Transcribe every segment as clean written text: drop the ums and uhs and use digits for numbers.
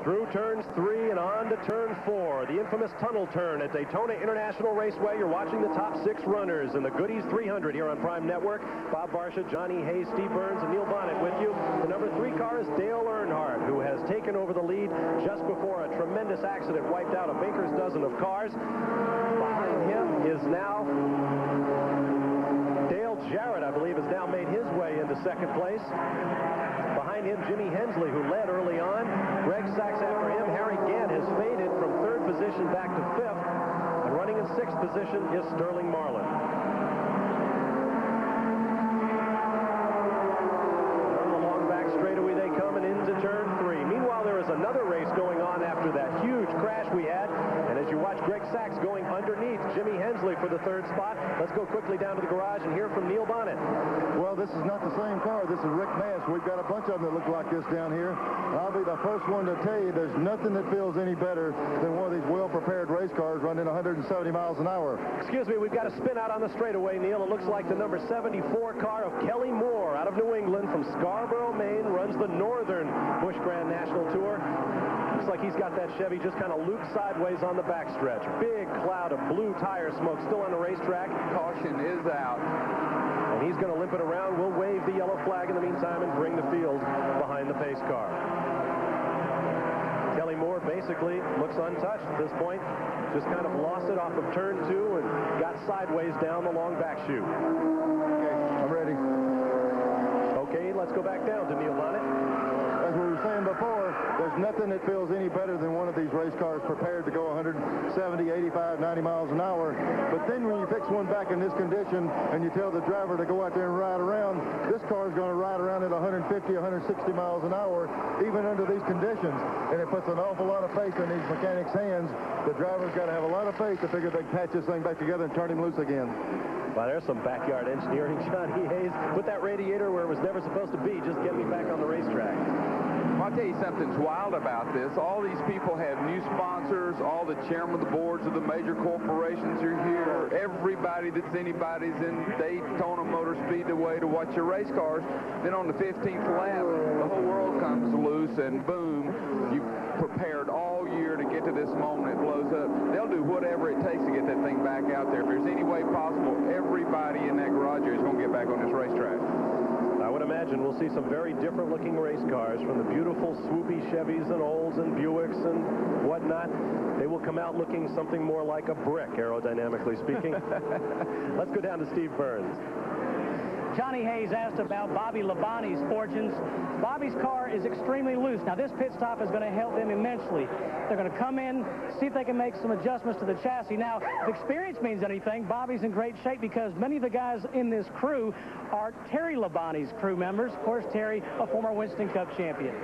Through turns 3 and on to turn 4, the infamous tunnel turn at Daytona International Raceway. You're watching the top 6 runners in the Goody's 300 here on Prime Network. Bob Barsha, Johnny Hayes, Steve Burns, and Neil Bonnet with you. The number 3 car is Dale Earnhardt, who has taken over the lead just before a tremendous accident wiped out a baker's dozen of cars. Behind him is now Dale Jarrett, I believe, has now made his way into second place. Behind him, Jimmy Hensley, who led early on. Greg Sachs after him. Harry Gant has faded from 3rd position back to 5th. And running in 6th position is Sterling Marlin. On the long back straightaway they come and into turn 3. Meanwhile, there is another race going on after that huge crash we had. And as you watch Greg Sachs going underneath Jimmy Hensley for the 3rd spot, let's go quickly down to the garage and hear from Neil Bonnet. Well, this is not the same car. This is Rick Mast. We've got a bunch of them that look like this down here. I'll be the first one to tell you there's nothing that feels any better than one of these well-prepared race cars running 170 miles an hour. Excuse me, we've got a spin out on the straightaway, Neil. It looks like the number 74 car of Kelly Moore out of New England from Scarborough, Maine, runs the Northern Busch Grand National Tour. Looks like he's got that Chevy just kind of looped sideways on the backstretch. Big cloud of blue tire smoke still on the racetrack. Caution is out. And he's going to limp it around. We'll wave the yellow flag in the meantime and bring the field behind the pace car. Kelly Moore basically looks untouched at this point. Just kind of lost it off of turn 2 and got sideways down the long back chute. Okay, I'm ready. Okay, let's go back down to Neil Bonnet. As we were saying before, there's nothing that feels any better than one of these race cars prepared to go 170, 85, 90 miles an hour. But then when you fix one back in this condition and you tell the driver to go out there and ride around, this car is going to ride around at 150, 160 miles an hour, even under these conditions. And it puts an awful lot of faith in these mechanics' hands. The driver's got to have a lot of faith to figure they can patch this thing back together and turn him loose again. Well, there's some backyard engineering, Johnny Hayes. Put that radiator where it was never supposed to be. Just get me back on the racetrack. I'll tell you something's wild about this. All these people have new sponsors. All the chairmen of the boards of the major corporations are here. Everybody that's anybody's in Daytona Motor Speedway to watch your race cars. Then on the 15th lap, the whole world comes loose, and boom, you prepared all year to get to this moment. It blows up. They'll do whatever it takes to get that thing back out there. If there's any way possible, everybody in that garage is going to get back on this racetrack. I would imagine we'll see some very different looking race cars, from the beautiful swoopy Chevys and Olds and Buicks and whatnot. They will come out looking something more like a brick, aerodynamically speaking. Let's go down to Steve Burns. Johnny Hayes asked about Bobby Labonte's fortunes. Bobby's car is extremely loose. Now, this pit stop is going to help them immensely. They're going to come in, see if they can make some adjustments to the chassis. Now, if experience means anything, Bobby's in great shape because many of the guys in this crew are Terry Labonte's crew members. Of course, Terry, a former Winston Cup champion.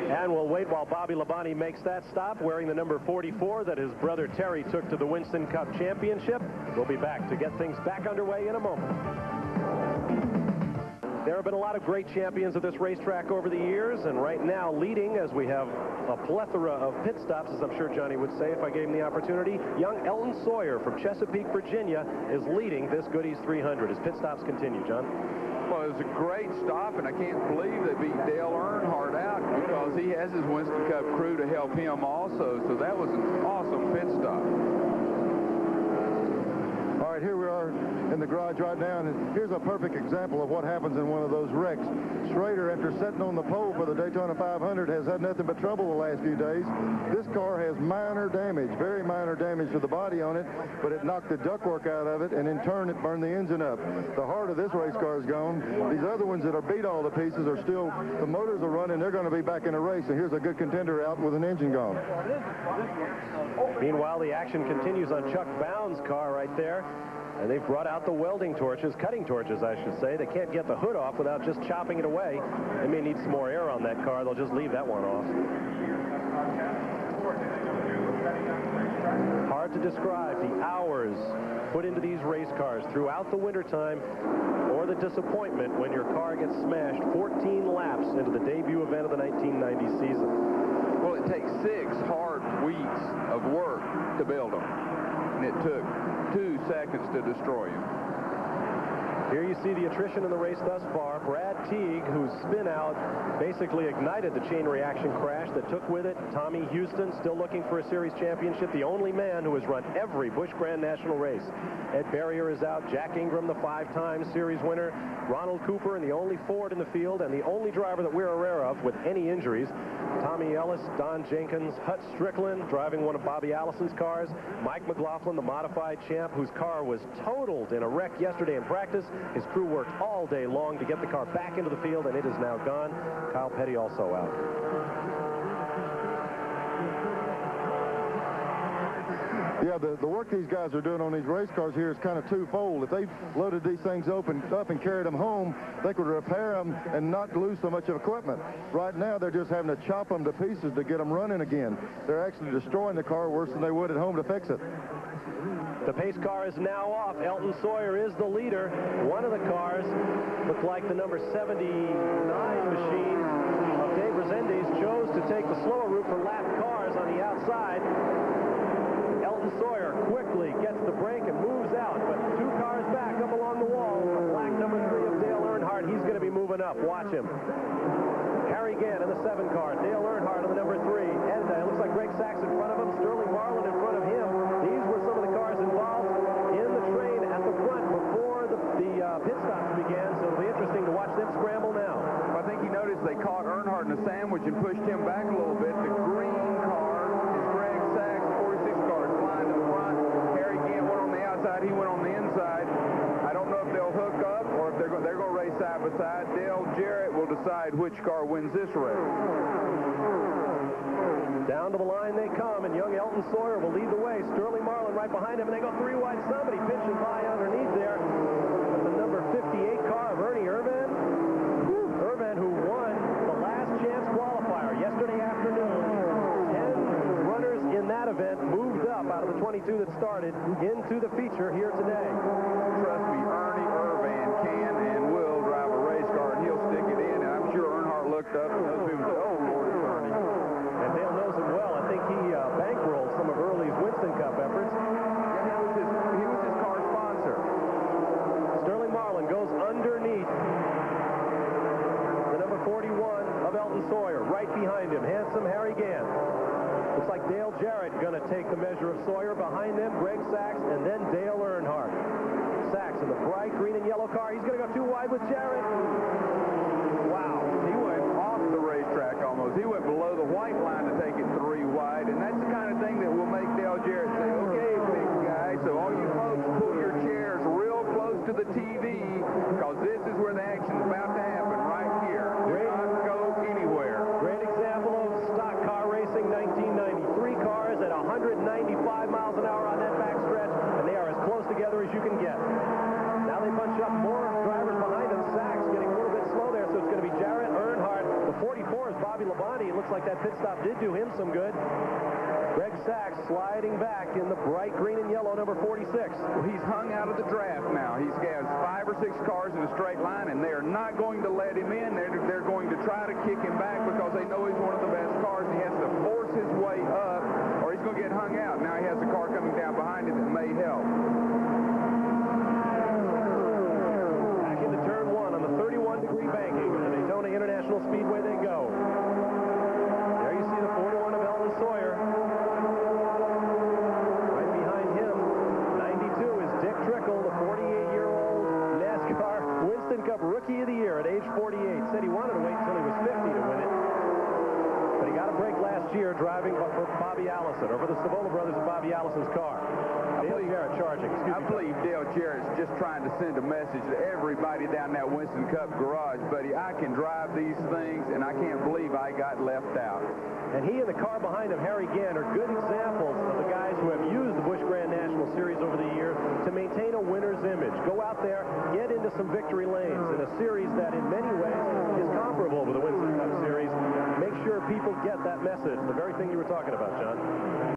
And we'll wait while Bobby Labonte makes that stop, wearing the number 44 that his brother Terry took to the Winston Cup Championship. We'll be back to get things back underway in a moment. There have been a lot of great champions of this racetrack over the years, and right now leading, as we have a plethora of pit stops, as I'm sure Johnny would say if I gave him the opportunity, young Elton Sawyer from Chesapeake, Virginia, is leading this Goody's 300. His pit stops continue, John. Well, it was a great stop, and I can't believe they beat Dale Earnhardt out because he has his Winston Cup crew to help him also. So that was an awesome pit stop. All right, here we are in the garage right now, and here's a perfect example of what happens in one of those wrecks. Schrader, after sitting on the pole for the Daytona 500, has had nothing but trouble the last few days. This car has minor damage, very minor damage to the body on it, but it knocked the ductwork out of it, and in turn, it burned the engine up. The heart of this race car is gone. These other ones that are beat all the pieces are still, the motors are running, they're going to be back in the race, and here's a good contender out with an engine gone. Meanwhile, the action continues on Chuck Bound's car right there. And they've brought out the welding torches, cutting torches, I should say. They can't get the hood off without just chopping it away. They may need some more air on that car. They'll just leave that one off. Hard to describe the hours put into these race cars throughout the wintertime, or the disappointment when your car gets smashed 14 laps into the debut event of the 1990 season. Well, it takes 6 hard weeks of work to build them, and it took 2 seconds to destroy him. Here you see the attrition in the race thus far. Brad Teague, whose spin out basically ignited the chain reaction crash that took with it Tommy Houston, still looking for a series championship, the only man who has run every Busch Grand National race. Ed Berrier is out. Jack Ingram, the 5-time series winner. Ronald Cooper, and the only Ford in the field, and the only driver that we're aware of with any injuries. Tommy Ellis, Don Jenkins, Hut Strickland, driving one of Bobby Allison's cars. Mike McLaughlin, the modified champ, whose car was totaled in a wreck yesterday in practice. His crew worked all day long to get the car back into the field, and it is now gone. Kyle Petty also out. Yeah, the work these guys are doing on these race cars here is kind of twofold. If they loaded these things up and carried them home, they could repair them and not lose so much of equipment. Right now, they're just having to chop them to pieces to get them running again. They're actually destroying the car worse than they would at home to fix it. The pace car is now off. Elton Sawyer is the leader. One of the cars looked like the number 79 machine of Dave Resendiz chose to take the slower route for lap cars on the outside. Elton Sawyer quickly gets the brake and moves out, but 2 cars back up along the wall. The black number 3 of Dale Earnhardt, he's going to be moving up. Watch him. Harry Gant in the 7 car. Dale Earnhardt on the number 3. And it looks like Greg Sachs in front of him. Sterling Marlin in front of him. These were some of the cars involved in the train at the front before the pit stops began, so it'll be interesting to watch them scramble now. I think he noticed they caught Earnhardt in a sandwich and pushed him back a little bit. The green car is Greg Sachs, 46 cars flying to the front. Harry Gant went on the outside, he went on the inside. I don't know if they'll hook up or if they're going to race side by side. Dale Jarrett will decide which car wins this race. Down to the line they come, and young Elton Sawyer will lead the way. Sterling Marlin right behind him, and they go 3 wide. Somebody pitching by underneath there. But the number 58 car of Ernie Irvan. Irvan, who won the last chance qualifier yesterday afternoon. 10 runners in that event moved up out of the 22 that started into the feature here today. Trust me, Ernie Irvan can and will drive a race car, and he'll stick it in. And I'm sure Earnhardt looked up and those people said, "Oh, Lord, it's Ernie." And Dale knows him well. I think he bankrolled some of Early's Winston Cup efforts. Yeah, he was his car sponsor. Sterling Marlin goes underneath the number 41 of Elton Sawyer. Right behind him, handsome Harry Gant. Looks like Dale Jarrett going to take the measure of Sawyer. Behind them, Greg Sachs, and then Dale Earnhardt. Sachs in the bright green and yellow car. He's going to go 2 wide with Jarrett. Wow. He went off the racetrack almost. He went below the white line to take it 3 wide, and that's the kind of thing that will make Dale Jarrett say, "Okay, big guy, so all you folks pull your chairs real close to the TV, because this is where the action's about to happen right here. Do not go anywhere." Great example of stock car racing, 1993 cars at 195 miles an hour on that backstretch, and they are as close together as you can get. Now they bunch up more drivers behind them. Sachs getting a little bit slow there, so it's going to be Jarrett, Earnhardt. The 44 is Bobby Labonte. It looks like that pit stop did do him some good. Greg Sachs sliding back in the bright green and yellow number 46. Well, he's hung out of the draft now. He's got 5 or 6 cars in a straight line, and they are not going to let him in. They're going to try to kick him back because they know he's one of the best cars. He has to force his way up, or he's going to get hung out. Now he has a car coming down behind him that may help. Back into turn 1 on the 31-degree banking. The Daytona International Speedway they go. There you see the 41 of Elton Sawyer. Right behind him, 92 is Dick Trickle, the 48-year-old NASCAR Winston Cup Rookie of the Year at age 48. Said he wanted to wait until he was 50 to win it. But he got a break last year driving for Bobby Allison, or for the Savola brothers of Bobby Allison's car. Dale Jarrett charging. I believe Dale Jarrett's just trying to send a message to everybody down that Winston Cup garage. Buddy, I can drive these things, and I can't believe I got left out. And he and the car behind him, Harry Gant, are good examples of the guys who have used the Busch Grand National Series over the years to maintain a winner's image. Go out there, get into some victory lanes in a series that in many ways is comparable with the Winston Cup Series. Make sure people get that message, the very thing you were talking about, John.